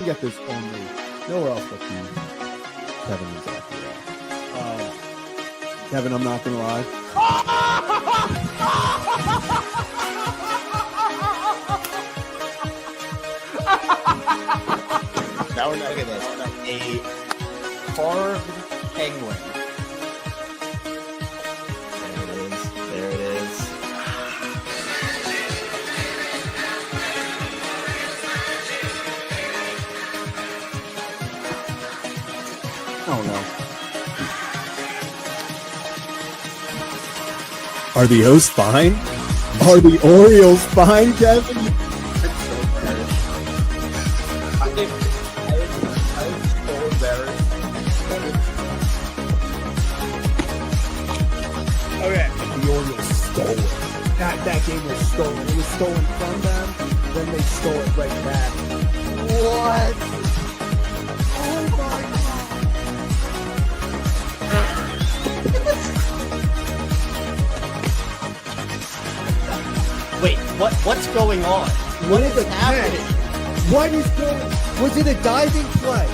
can get this only nowhere else but the Kevin and Zach. Kevin, I'm not going to lie. Now we're looking at this. A carved penguin. There it is. Oh, no. Are the O's fine? Are the Orioles fine, Kevin? Okay. The Orioles stole it. That game was stolen. It was stolen from them, then they stole it right back. What? Oh my God. Wait, what's going on? What is happening? What is going? Was it a diving play?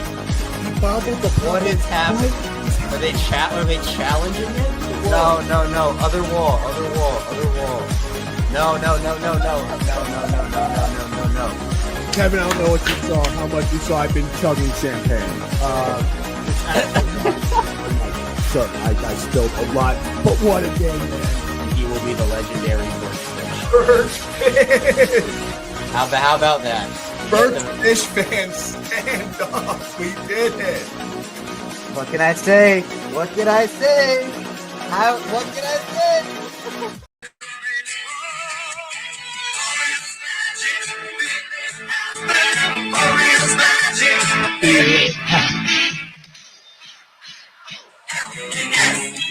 He bobbled the play. What is happening? Are they challenging it? No. Other wall. No. Kevin, I don't know what you saw, how much you saw. I've been chugging champagne. Sure, I spilled a lot, but what a game, man. He will be the legendary Birch Fish. How about that? Birch Fish fans, stand up. We did it. What can I say? What can I say? What can I say?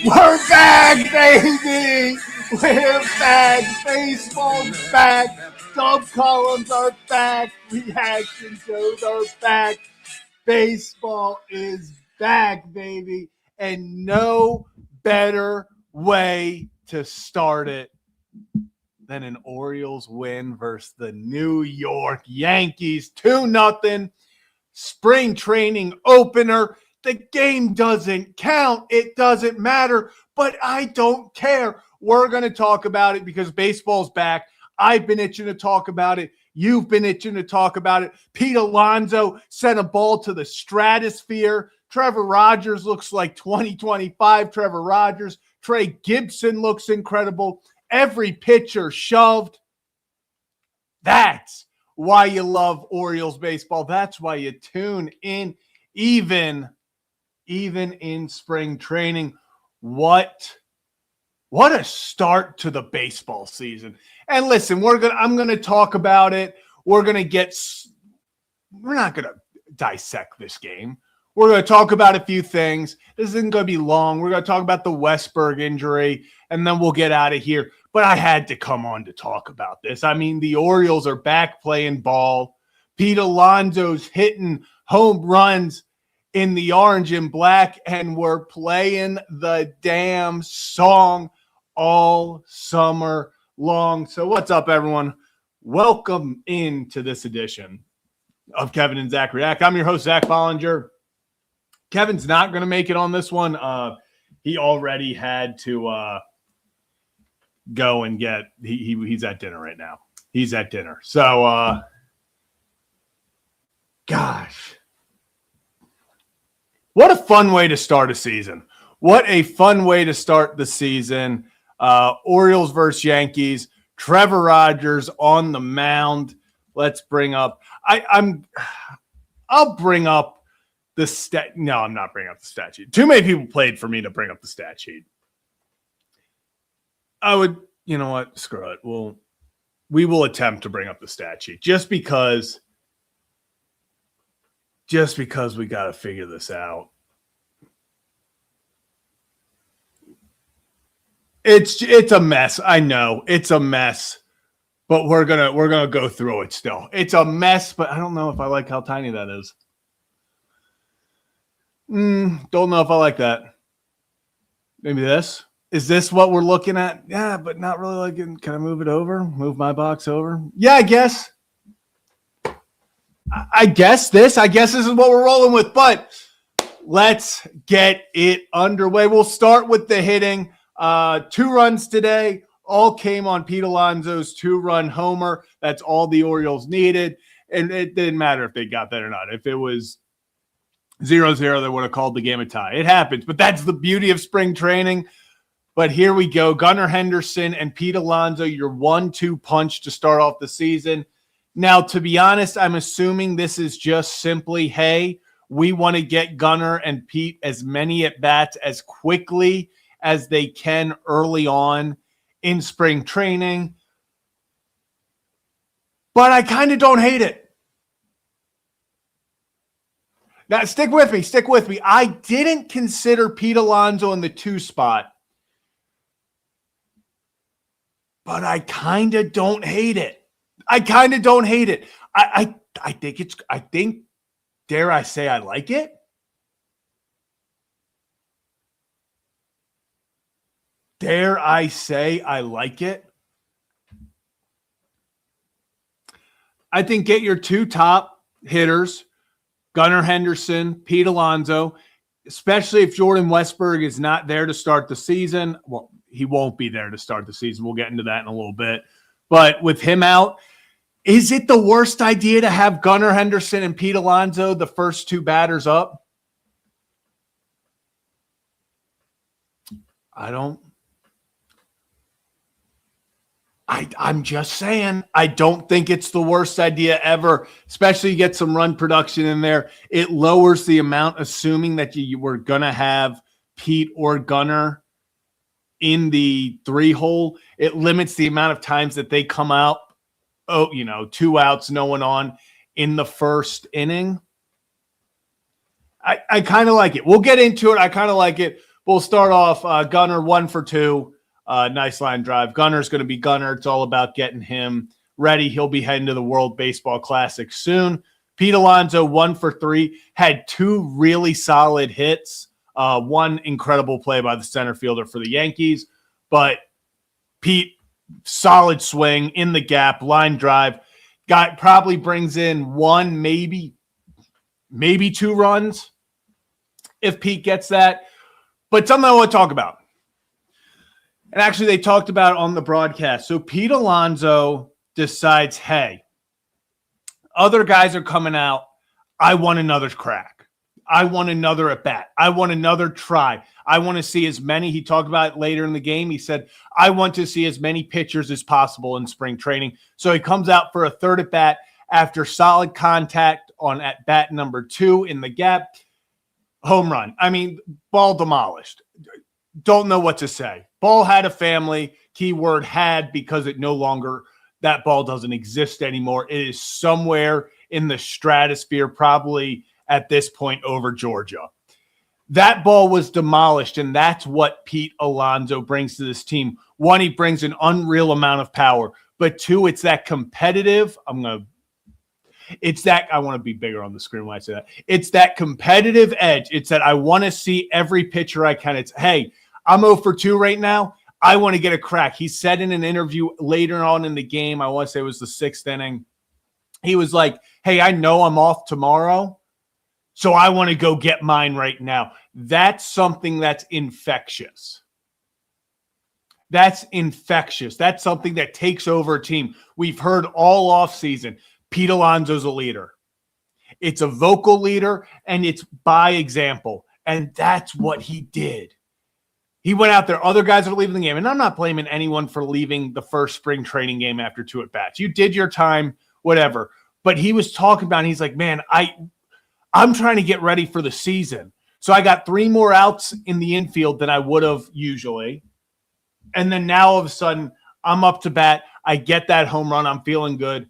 We're back, baby! We're back! Baseball's back! Dub columns are back! Reaction shows are back! Baseball is back, baby! And no better way to start it than an Orioles win versus the New York Yankees. 2-0 spring training opener. The game doesn't count. It doesn't matter, but I don't care. We're going to talk about it because baseball's back. I've been itching to talk about it. You've been itching to talk about it. Pete Alonso sent a ball to the stratosphere. Trevor Rogers looks like 2025 Trevor Rogers. Trey Gibson looks incredible. Every pitcher shoved. That's why you love Orioles baseball. That's why you tune in even in spring training. What a start to the baseball season. And listen, I'm going to talk about it. We're not going to dissect this game. We're going to talk about a few things. This isn't going to be long. We're going to talk about the Westburg injury, and then we'll get out of here. But I had to come on to talk about this. I mean, the Orioles are back playing ball. Pete Alonso's hitting home runs in the orange and black, and we're playing the damn song all summer long. So what's up, everyone? Welcome into this edition of Kevin and Zach React. I'm your host, Zach Bollinger. Kevin's not going to make it on this one. He already had to go and get – he's at dinner right now. He's at dinner. So, gosh. What a fun way to start a season. What a fun way to start the season. Orioles versus Yankees. Trevor Rogers on the mound. Let's bring up I'll bring up the stat. No, I'm not bringing up the stat sheet. Too many people played for me to bring up the stat sheet. I would, you know what? Screw it. We will attempt to bring up the stat sheet just because we got to figure this out. It's a mess. I know it's a mess, but we're gonna go through it still. It's a mess, but I don't know if I like how tiny that is. Don't know if I like that. Maybe this. Is this what we're looking at? Yeah, but not really liking. Can I move it over? Move my box over? Yeah, I guess. I guess this is what we're rolling with, but let's get it underway. We'll start with the hitting. 2 runs today, all came on Pete Alonso's 2-run homer. That's all the Orioles needed, and it didn't matter if they got that or not. If it was 0-0, they would have called the game a tie. It happens, but that's the beauty of spring training. But here we go. Gunnar Henderson and Pete Alonso, your 1-2 punch to start off the season. Now, to be honest, I'm assuming this is just simply, hey, we want to get Gunnar and Pete as many at-bats as quickly as they can early on in spring training. But I kind of don't hate it. Now, stick with me. I didn't consider Pete Alonso in the 2 spot, but I kind of don't hate it. I think, dare I say, I like it? Dare I say I like it? I think get your 2 top hitters, Gunnar Henderson, Pete Alonso, especially if Jordan Westburg is not there to start the season. Well, he won't be there to start the season. We'll get into that in a little bit. But with him out, is it the worst idea to have Gunnar Henderson and Pete Alonso, the first 2 batters up? I'm just saying, I don't think it's the worst idea ever, especially you get some run production in there. It lowers the amount, assuming that you were going to have Pete or Gunnar in the 3-hole. It limits the amount of times that they come out, 2 outs, no one on in the first inning. I kind of like it. We'll get into it. I kind of like it. We'll start off Gunnar 1 for 2. Nice line drive. Gunner's going to be Gunner. It's all about getting him ready. He'll be heading to the World Baseball Classic soon. Pete Alonso 1 for 3. Had 2 really solid hits. 1 incredible play by the center fielder for the Yankees. But Pete, solid swing in the gap, line drive. Probably brings in 1, maybe 2 runs if Pete gets that. But something I want to talk about. And actually, they talked about it on the broadcast. So Pete Alonso decides, hey, other guys are coming out. I want another crack. I want another at-bat. I want another try. I want to see as many. He talked about it later in the game. He said, I want to see as many pitchers as possible in spring training. So he comes out for a 3rd at-bat after solid contact on at-bat number 2 in the gap. Home run. I mean, ball demolished. Don't know what to say. Ball had a family. Keyword had, because that ball doesn't exist anymore. It is somewhere in the stratosphere, probably at this point over Georgia. That ball was demolished, and that's what Pete Alonso brings to this team. 1, he brings an unreal amount of power. But 2, it's that competitive. I want to be bigger on the screen when I say that. It's that competitive edge. It's that I want to see every pitcher I can. It's, hey, I'm 0 for 2 right now. I want to get a crack. He said in an interview later on in the game, I want to say it was the 6th inning, he was like, hey, I know I'm off tomorrow, so I want to go get mine right now. That's something that's infectious. That's infectious. That's something that takes over a team. We've heard all offseason, Pete Alonso's a leader. It's a vocal leader, and it's by example. And that's what he did. He went out there. Other guys are leaving the game. And I'm not blaming anyone for leaving the first spring training game after 2 at-bats. You did your time, whatever. But he was talking about, he's like, man, I'm trying to get ready for the season. So I got 3 more outs in the infield than I would have usually. And then now all of a sudden, I'm up to bat. I get that home run. I'm feeling good.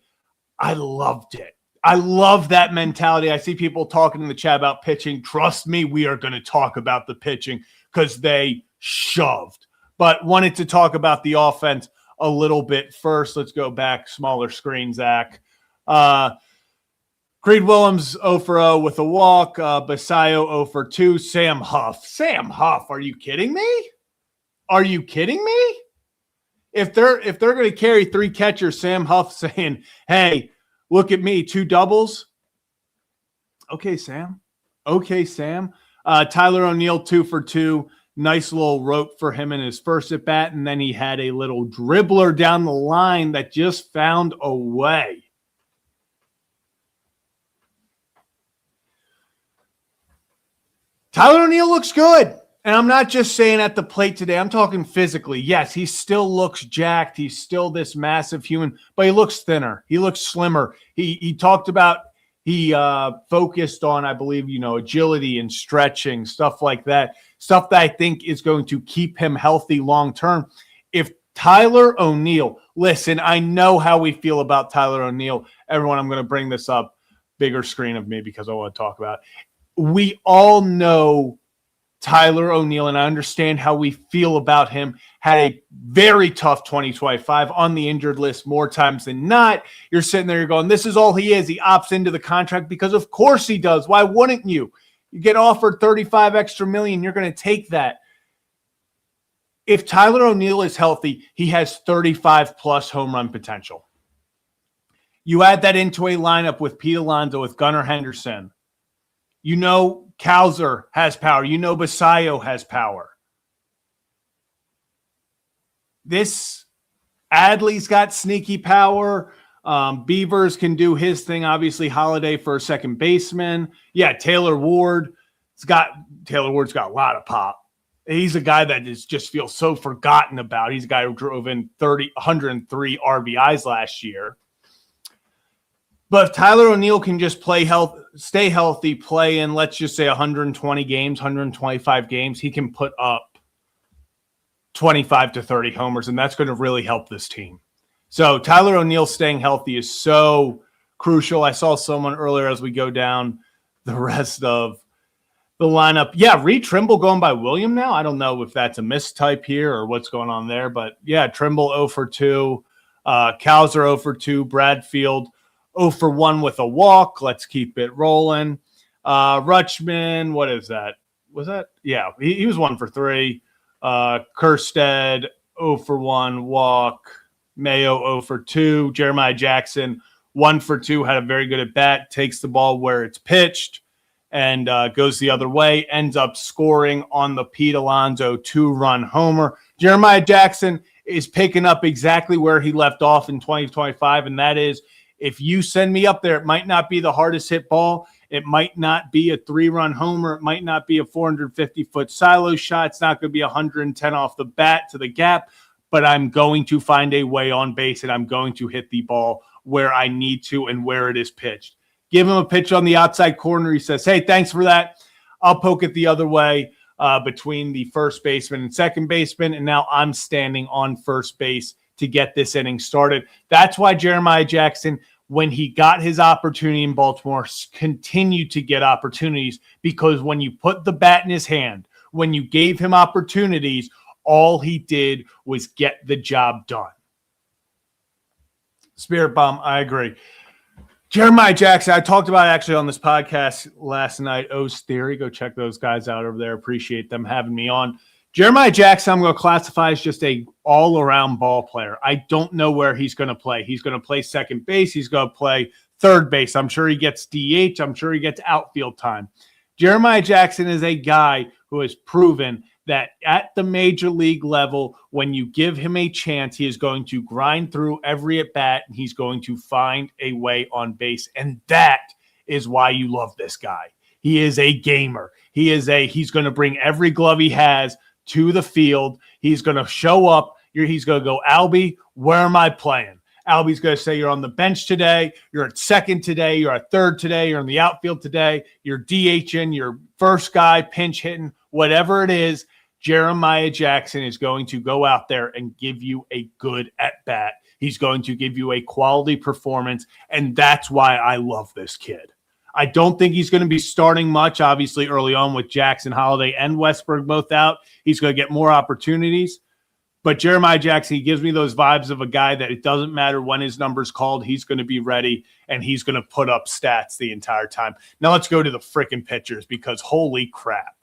I loved it. I love that mentality. I see people talking in the chat about pitching. Trust me, we are going to talk about the pitching because they shoved. But wanted to talk about the offense a little bit first. Let's go back, smaller screen, Zach. Creed Willems 0 for 0 with a walk. Basayo 0 for 2. Sam Huff. Are you kidding me? If they're going to carry 3 catchers, Sam Huff saying, hey, look at me, 2 doubles. Okay, Sam. Okay, Sam. Tyler O'Neill, 2 for 2. Nice little rope for him in his first at bat. And then he had a little dribbler down the line that just found a way. Tyler O'Neill looks good. And I'm not just saying at the plate today. I'm talking physically. Yes, he still looks jacked. He's still this massive human, but he looks thinner. He looks slimmer. He talked about, he focused on, I believe, agility and stretching, stuff like that. Stuff that I think is going to keep him healthy long term. If Tyler O'Neill, listen, I know how we feel about Tyler O'Neill. Everyone, I'm going to bring this up, bigger screen of me because I want to talk about it. We all know Tyler O'Neill, and I understand how we feel about him, had a very tough 2025 on the injured list more times than not. You're sitting there, you're going, this is all he is. He opts into the contract because of course he does. Why wouldn't you? You get offered 35 extra million, you're going to take that. If Tyler O'Neill is healthy, he has 35 plus home run potential. You add that into a lineup with Pete Alonso, with Gunnar Henderson. Cowser has power. Basayo has power. This Adley's got sneaky power. Beavers can do his thing. Obviously, Holiday for a second baseman. Yeah, Taylor Ward's got a lot of pop. He's a guy that just feels so forgotten about. He's a guy who drove in 103 RBIs last year. But if Tyler O'Neill can just stay healthy, play in, let's just say 120 games, 125 games, he can put up 25 to 30 homers, and that's going to really help this team. So Tyler O'Neill staying healthy is so crucial. I saw someone earlier as we go down the rest of the lineup. Yeah, Reed Trimble going by William now. I don't know if that's a mistype here or what's going on there, but yeah, Trimble 0 for 2, Cowser 0 for 2, Bradfield 0 for 1 with a walk. Let's keep it rolling. Rutschman, what is that? Was that? Yeah, he was 1 for 3. Kerstead 0 for 1, walk. Mayo 0 for 2. Jeremiah Jackson 1 for 2, had a very good at bat, takes the ball where it's pitched and goes the other way, ends up scoring on the Pete Alonso 2-run homer. Jeremiah Jackson is picking up exactly where he left off in 2025, and that is, if you send me up there, it might not be the hardest hit ball. It might not be a 3-run homer. It might not be a 450-foot silo shot. It's not going to be 110 off the bat to the gap, but I'm going to find a way on base, and I'm going to hit the ball where I need to and where it is pitched. Give him a pitch on the outside corner. He says, hey, thanks for that. I'll poke it the other way between the first baseman and second baseman, and now I'm standing on first base to get this inning started. That's why Jeremiah Jackson, when he got his opportunity in Baltimore, continued to get opportunities, because when you put the bat in his hand, when you gave him opportunities, all he did was get the job done. Spirit Bomb, I agree. Jeremiah Jackson, I talked about it actually on this podcast last night, O's Theory. Go check those guys out over there. Appreciate them having me on. Jeremiah Jackson, I'm going to classify as just a all-around ball player. I don't know where he's going to play. He's going to play second base. He's going to play third base. I'm sure he gets DH. I'm sure he gets outfield time. Jeremiah Jackson is a guy who has proven that at the major league level, when you give him a chance, he is going to grind through every at-bat, and he's going to find a way on base. And that is why you love this guy. He is a gamer. He's going to bring every glove he has to the field. He's going to show up. He's going to go, Albie, where am I playing? Albie's going to say, you're on the bench today. You're at second today. You're at third today. You're in the outfield today. You're DHing. You're first guy, pinch hitting, whatever it is. Jeremiah Jackson is going to go out there and give you a good at-bat. He's going to give you a quality performance, and that's why I love this kid. I don't think he's going to be starting much, obviously, early on with Jackson, Holiday, and Westburg both out. He's going to get more opportunities. But Jeremiah Jackson, he gives me those vibes of a guy that it doesn't matter when his number's called, he's going to be ready, and he's going to put up stats the entire time. Now let's go to the freaking pitchers, because holy crap.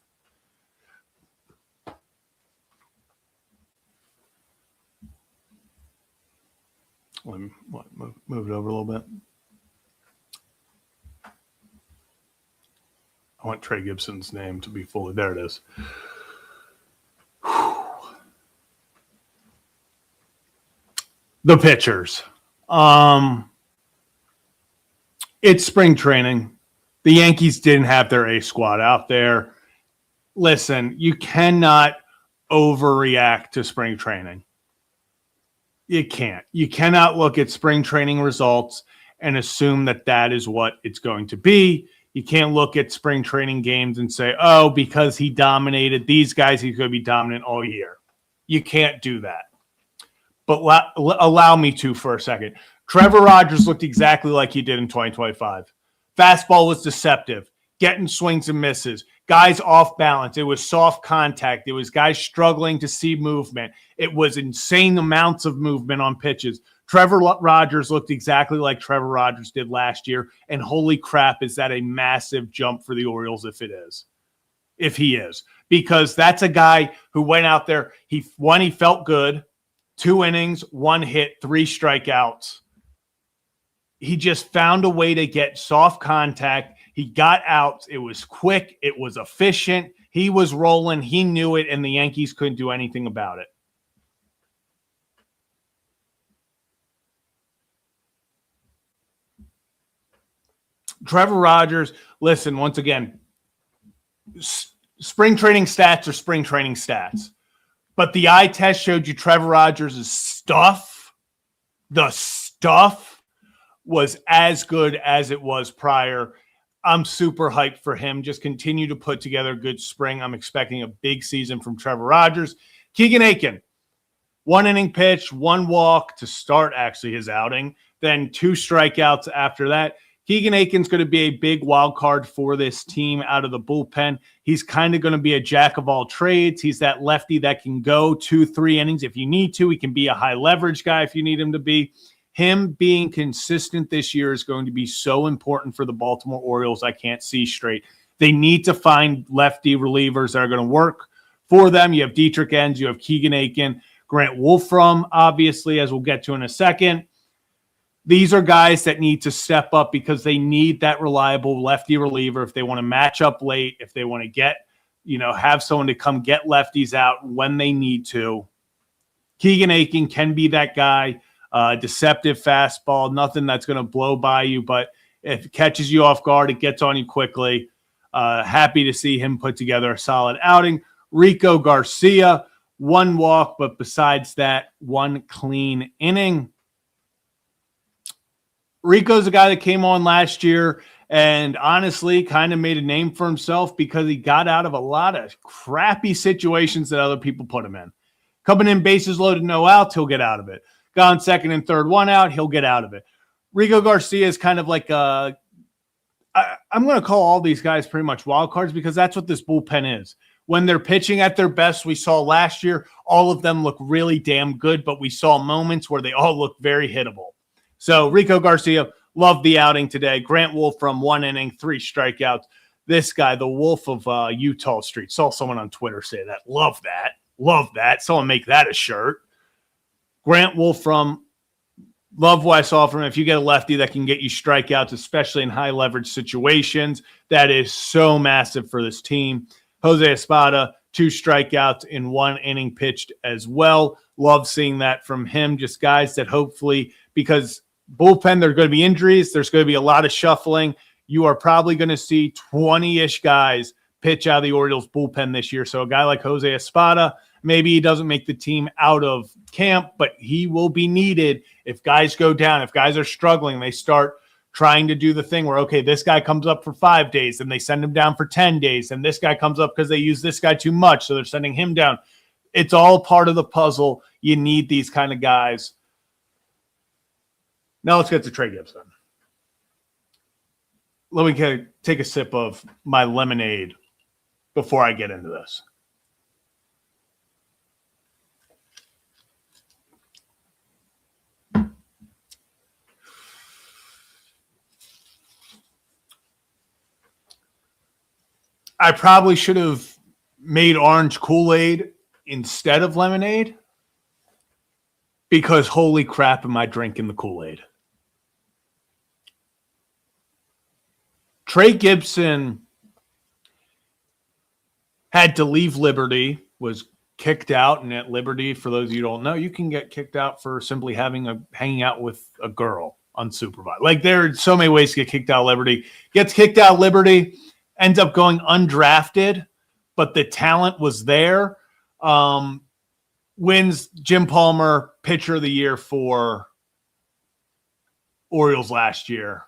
Let me move it over a little bit. I want Trey Gibson's name to be fully. There it is. The pitchers. It's spring training. The Yankees didn't have their A squad out there. Listen, you cannot overreact to spring training. You can't. You cannot look at spring training results and assume that that is what it's going to be. You can't look at spring training games and say, oh, because he dominated these guys, he's going to be dominant all year. You can't do that. But allow me to for a second. Trevor Rogers looked exactly like he did in 2025. Fastball was deceptive, getting swings and misses, guys off balance. It was soft contact. It was guys struggling to see movement. It was insane amounts of movement on pitches. Trevor Rogers looked exactly like Trevor Rogers did last year. And holy crap, is that a massive jump for the Orioles if it is. If he is. Because that's a guy who went out there. He felt good. 2 innings, 1 hit, 3 strikeouts. He just found a way to get soft contact. He got outs. It was quick. It was efficient. He was rolling. He knew it, and the Yankees couldn't do anything about it. Trevor Rogers, listen, once again, spring training stats are spring training stats. But the eye test showed you Trevor Rogers' stuff, the stuff, was as good as it was prior. I'm super hyped for him. Just continue to put together a good spring. I'm expecting a big season from Trevor Rogers. Keegan Aiken, 1 inning pitch, 1 walk to start actually his outing, then 2 strikeouts after that. Keegan Aiken's going to be a big wild card for this team out of the bullpen. He's kind of going to be a jack of all trades. He's that lefty that can go 2-3 innings if you need to. He can be a high leverage guy if you need him to be. Him being consistent this year is going to be so important for the Baltimore Orioles. I can't see straight. They need to find lefty relievers that are going to work for them. You have Dietrich Enns, you have Keegan Aiken, Grant Wolfram, obviously, as we'll get to in a second. These are guys that need to step up because they need that reliable lefty reliever if they want to match up late, if they want to get, have someone to come get lefties out when they need to. Keegan Aiken can be that guy. Deceptive fastball, nothing that's going to blow by you, but if it catches you off guard, it gets on you quickly. Happy to see him put together a solid outing. Rico Garcia, 1 walk, but besides that, 1 clean inning. Rico's a guy that came on last year and honestly kind of made a name for himself because he got out of a lot of crappy situations that other people put him in. Coming in bases loaded, no outs, he'll get out of it. Gone second and third, 1 out, he'll get out of it. Rico Garcia is kind of like I'm going to call all these guys pretty much wild cards because that's what this bullpen is. When they're pitching at their best, we saw last year, all of them look really damn good, but we saw moments where they all look very hittable. So Rico Garcia, loved the outing today. Grant Wolfram, 1 inning, 3 strikeouts. This guy, the Wolf of Utah Street. Saw someone on Twitter say that. Love that. Love that. Someone make that a shirt. Grant Wolfram, love what I saw from him. If you get a lefty that can get you strikeouts, especially in high leverage situations, that is so massive for this team. Jose Espada, 2 strikeouts in 1 inning pitched as well. Love seeing that from him. Just guys that hopefully, because bullpen, there's going to be injuries. There's going to be a lot of shuffling. You are probably going to see 20-ish guys pitch out of the Orioles bullpen this year. So a guy like Jose Espada, maybe he doesn't make the team out of camp, but he will be needed if guys go down, if guys are struggling, they start trying to do the thing where, okay, this guy comes up for 5 days and they send him down for 10 days. And this guy comes up because they use this guy too much. So they're sending him down. It's all part of the puzzle. You need these kind of guys. Now let's get to Trey Gibson. Let me take a sip of my lemonade before I get into this. I probably should have made orange Kool-Aid instead of lemonade because holy crap am I drinking the Kool-Aid. Trey Gibson had to leave Liberty, was kicked out. And at Liberty, for those of you who don't know, you can get kicked out for simply hanging out with a girl unsupervised. Like, there are so many ways to get kicked out of Liberty. Gets kicked out of Liberty, ends up going undrafted, but the talent was there. Wins Jim Palmer Pitcher of the Year for Orioles last year.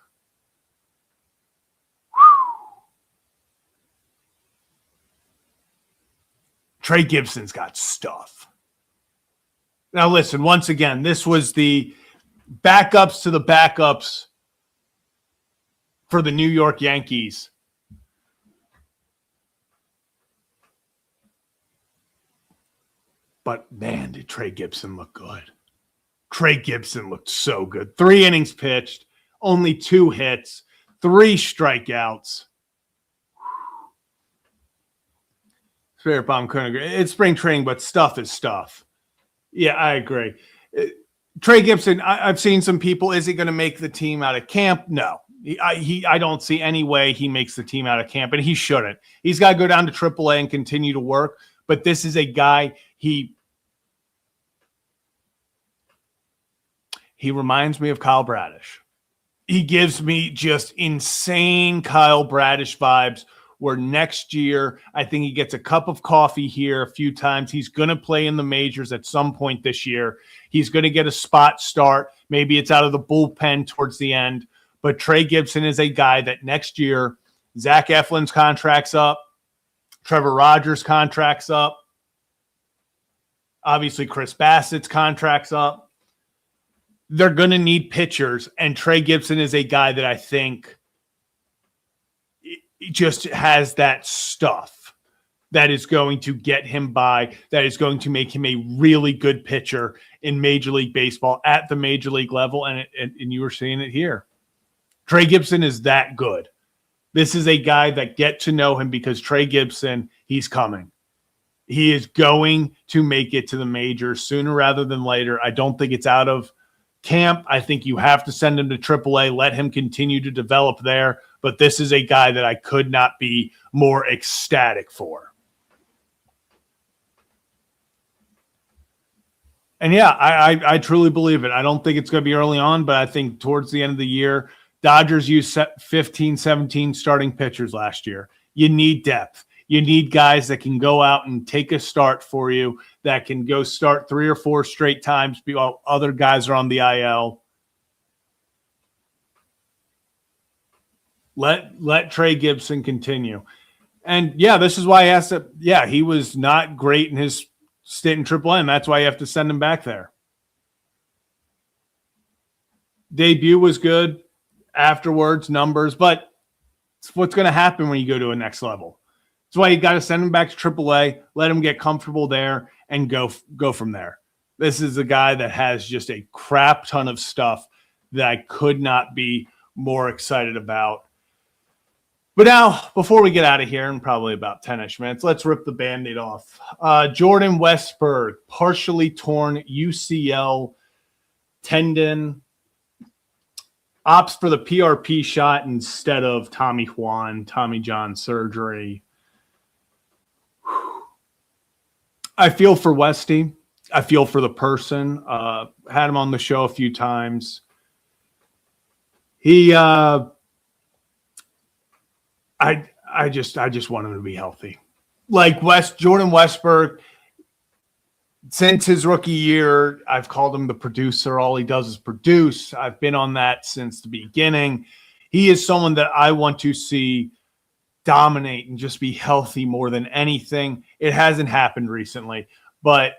Trey Gibson's got stuff. Now, listen, once again, this was the backups to the backups for the New York Yankees. But, man, did Trey Gibson look good. Trey Gibson looked so good. 3 innings pitched, only 2 hits, 3 strikeouts. Spirit Bomb couldn't agree. It's spring training, but stuff is stuff. Yeah, I agree. Trey Gibson, I've seen some people. Is he going to make the team out of camp? No. I don't see any way he makes the team out of camp, and he shouldn't. He's got to go down to AAA and continue to work. But this is a guy, he reminds me of Kyle Bradish. He gives me just insane Kyle Bradish vibes, where next year, I think he gets a cup of coffee here a few times. He's going to play in the majors at some point this year. He's going to get a spot start. Maybe it's out of the bullpen towards the end. But Trey Gibson is a guy that next year, Zach Eflin's contract's up. Trevor Rogers' contract's up. Obviously, Chris Bassett's contract's up. They're going to need pitchers, and Trey Gibson is a guy that I think just has that stuff that is going to get him by, that is going to make him a really good pitcher in Major League Baseball at the Major League level, and you were seeing it here. Trey Gibson is that good. This is a guy that get to know him because Trey Gibson, he's coming. He is going to make it to the majors sooner rather than later. I don't think it's out of camp. I think you have to send him to AAA, let him continue to develop there. But this is a guy that I could not be more ecstatic for. And yeah, I truly believe it. I don't think it's going to be early on, but I think towards the end of the year, Dodgers used 15, 17 starting pitchers last year. You need depth. You need guys that can go out and take a start for you, that can go start 3 or 4 straight times while other guys are on the IL. Let Trey Gibson continue. And, yeah, this is why he was not great in his stint in AAA, and that's why you have to send him back there. Debut was good. Afterwards, numbers, but it's what's going to happen when you go to a next level. That's why you got to send him back to AAA, let him get comfortable there, and go from there. This is a guy that has just a crap ton of stuff that I could not be more excited about. But now, before we get out of here in probably about 10-ish minutes, let's rip the Band-Aid off. Jordan Westburg, partially torn UCL tendon, opts for the PRP shot instead of Tommy John surgery. I feel for Westy. I feel for the person. Had him on the show a few times. He, I just want him to be healthy. Like Jordan Westburg, since his rookie year, I've called him the producer. All he does is produce. I've been on that since the beginning. He is someone that I want to see dominate and just be healthy more than anything. It hasn't happened recently, but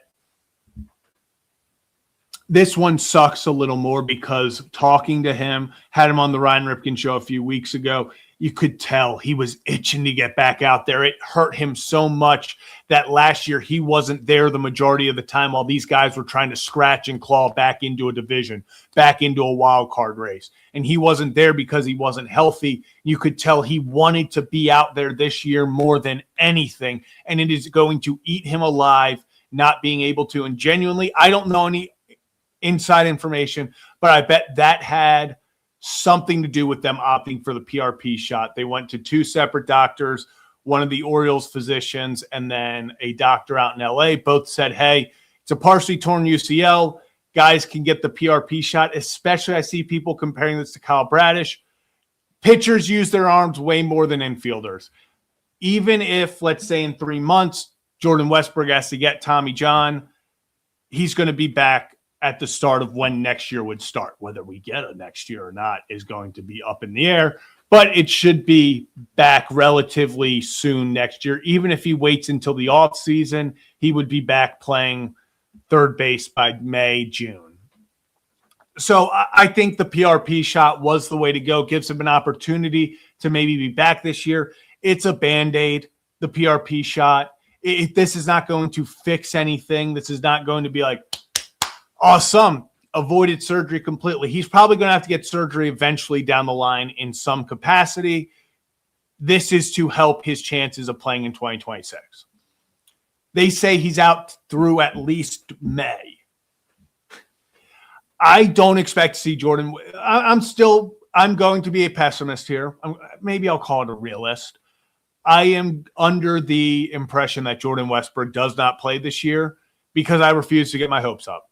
this one sucks a little more because talking to him, had him on the Ryan Ripken show a few weeks ago, you could tell he was itching to get back out there. It hurt him so much that last year he wasn't there the majority of the time while these guys were trying to scratch and claw back into a division, back into a wild card race. And he wasn't there because he wasn't healthy. You could tell he wanted to be out there this year more than anything. And it is going to eat him alive, not being able to. And genuinely, I don't know any inside information, but I bet that had something to do with them opting for the PRP shot. They went to 2 separate doctors. one of the Orioles physicians, and then a doctor out in LA both said, hey, it's a partially torn UCL. Guys can get the PRP shot, especially I see people comparing this to Kyle Bradish. Pitchers use their arms way more than infielders. Even if, let's say in 3 months, Jordan Westburg has to get Tommy John, he's going to be back at the start of when next year would start. Whether we get a next year or not is going to be up in the air, but it should be back relatively soon next year. Even if he waits until the off season, he would be back playing third base by May, June. So I think the PRP shot was the way to go. Gives him an opportunity to maybe be back this year. It's a Band-Aid, the PRP shot. This is not going to fix anything. This is not going to be like, awesome, avoided surgery completely. He's probably going to have to get surgery eventually down the line in some capacity. This is to help his chances of playing in 2026. They say he's out through at least May. I don't expect to see Jordan. I'm going to be a pessimist here. Maybe I'll call it a realist. I am under the impression that Jordan Westburg does not play this year because I refuse to get my hopes up.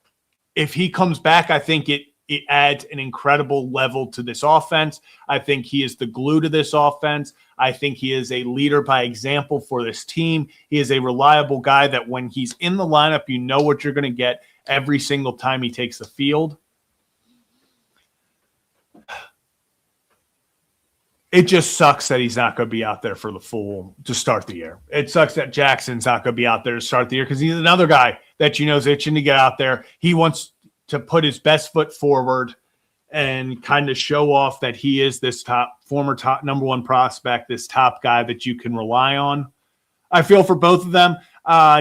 If he comes back, I think it adds an incredible level to this offense. I think he is the glue to this offense. I think he is a leader by example for this team. He is a reliable guy that when he's in the lineup, you know what you're going to get every single time he takes the field. It just sucks that he's not going to be out there for the full to start the year. It sucks that Jackson's not going to be out there to start the year because he's another guy that you know is itching to get out there. He wants to put his best foot forward and kind of show off that he is this former top number one prospect, this top guy that you can rely on. I feel for both of them.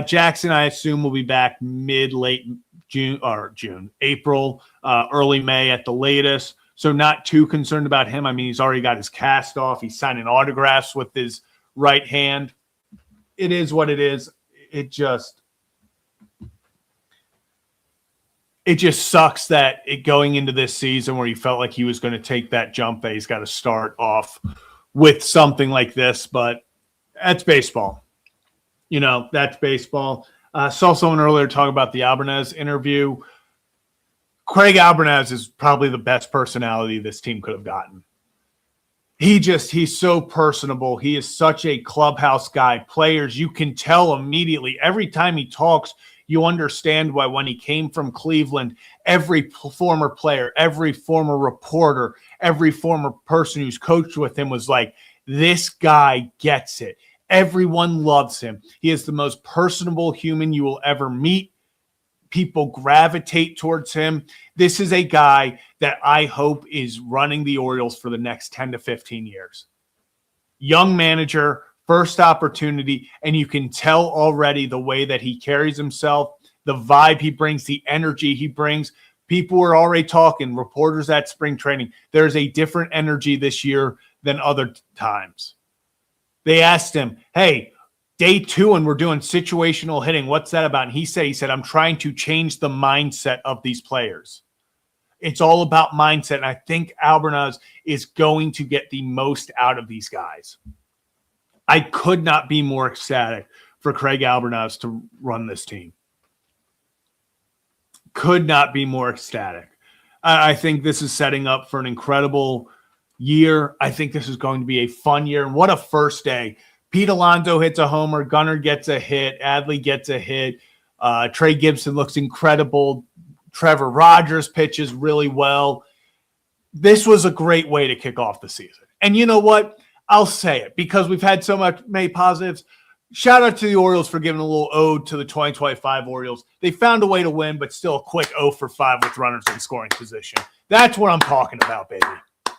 Jackson, I assume, will be back late June, April, early May at the latest. So not too concerned about him. I mean, he's already got his cast off. He's signing autographs with his right hand. It is what it is. It just sucks that going into this season where he felt like he was going to take that jump, that he's got to start off with something like this. But that's baseball. You know, that's baseball. Saw someone earlier talk about the Albanez interview. Craig Albanez is probably the best personality this team could have gotten. He's so personable. He is such a clubhouse guy. Players, you can tell immediately. Every time he talks, you understand why when he came from Cleveland, every former player, every former reporter, every former person who's coached with him was like, this guy gets it. Everyone loves him. He is the most personable human you will ever meet. People gravitate towards him. This is a guy that I hope is running the Orioles for the next 10 to 15 years. Young manager, first opportunity, and you can tell already the way that he carries himself, the vibe he brings, the energy he brings. People were already talking, reporters at spring training. There's a different energy this year than other times. They asked him, hey, day 2 and we're doing situational hitting. What's that about? And he said, I'm trying to change the mindset of these players. It's all about mindset. And I think Albanez is going to get the most out of these guys. I could not be more ecstatic for Craig Albanez to run this team. Could not be more ecstatic. I think this is setting up for an incredible year. I think this is going to be a fun year. And what a first day. Pete Alonso hits a homer. Gunnar gets a hit. Adley gets a hit. Trey Gibson looks incredible. Trevor Rogers pitches really well. This was a great way to kick off the season. And you know what? I'll say it because we've had many positives. Shout out to the Orioles for giving a little ode to the 2025 Orioles. They found a way to win, but still a quick 0 for 5 with runners in scoring position. That's what I'm talking about, baby.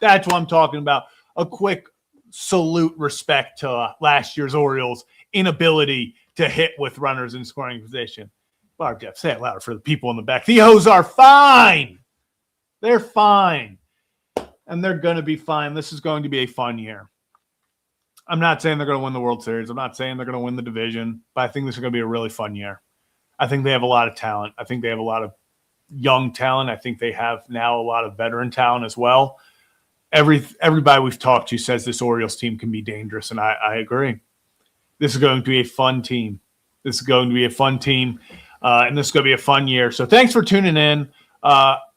That's what I'm talking about. A quick salute respect to last year's Orioles' inability to hit with runners in scoring position. Bar Jeff, say it louder for the people in the back. The O's are fine. They're fine. And they're going to be fine. This is going to be a fun year. I'm not saying they're going to win the World Series. I'm not saying they're going to win the division, but I think this is going to be a really fun year. I think they have a lot of talent. I think they have a lot of young talent. I think they have now a lot of veteran talent as well. Everybody we've talked to says this Orioles team can be dangerous, and I agree. this is going to be a fun team. This is going to be a fun team, and this is going to be a fun year. So thanks for tuning in.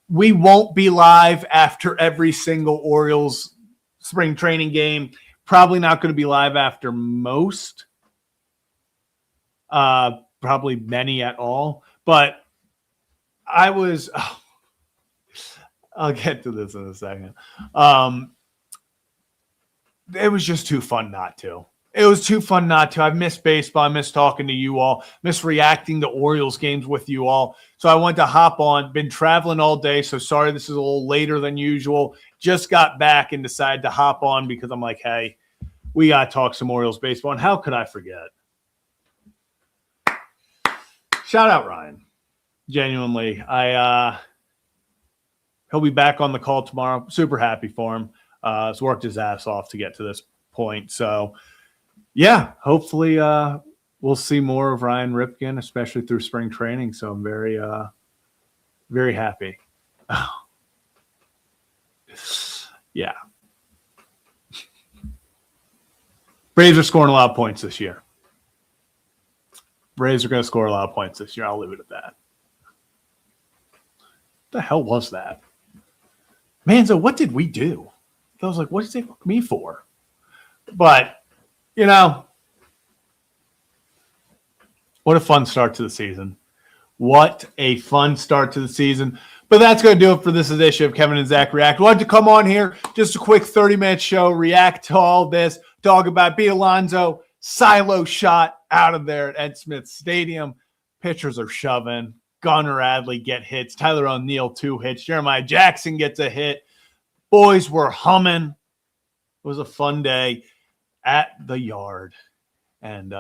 We won't be live after every single Orioles spring training game. Probably not going to be live after most. Probably many at all. But I'll get to this in a second. It was just too fun not to. It was too fun not to. I miss baseball. I miss talking to you all. Miss reacting to Orioles games with you all. So I wanted to hop on. Been traveling all day, so sorry this is a little later than usual. Just got back and decided to hop on because I'm like, hey, we got to talk some Orioles baseball. And how could I forget? Shout out Ryan. Genuinely. He'll be back on the call tomorrow. Super happy for him. He's worked his ass off to get to this point. So, yeah, hopefully we'll see more of Ryan Ripken, especially through spring training. So I'm very, very happy. Yeah. Braves are scoring a lot of points this year. Braves are going to score a lot of points this year. I'll leave it at that. What the hell was that? Manzo, what did we do? I was like, what did they fuck me for? But, you know, what a fun start to the season. What a fun start to the season. But that's going to do it for this edition of Kevin and Zach React. Wanted to come on here, just a quick 30-minute show, react to all this, talk about B. Alonso, silo shot out of there at Ed Smith Stadium. Pitchers are shoving. Gunnar Adley get hits. Tyler O'Neill 2 hits. Jeremiah Jackson gets a hit. Boys were humming. It was a fun day at the yard. And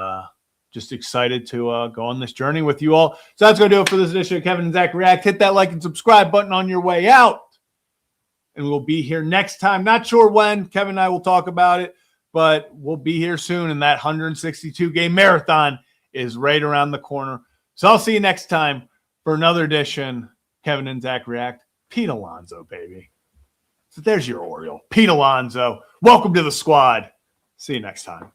just excited to go on this journey with you all. So that's going to do it for this edition of Kevin and Zach React. Hit that like and subscribe button on your way out. And we'll be here next time. Not sure when. Kevin and I will talk about it. But we'll be here soon. And that 162-game marathon is right around the corner. So I'll see you next time for another edition, Kevin and Zach React. Pete Alonso, baby. So there's your Oriole. Pete Alonso. Welcome to the squad. See you next time.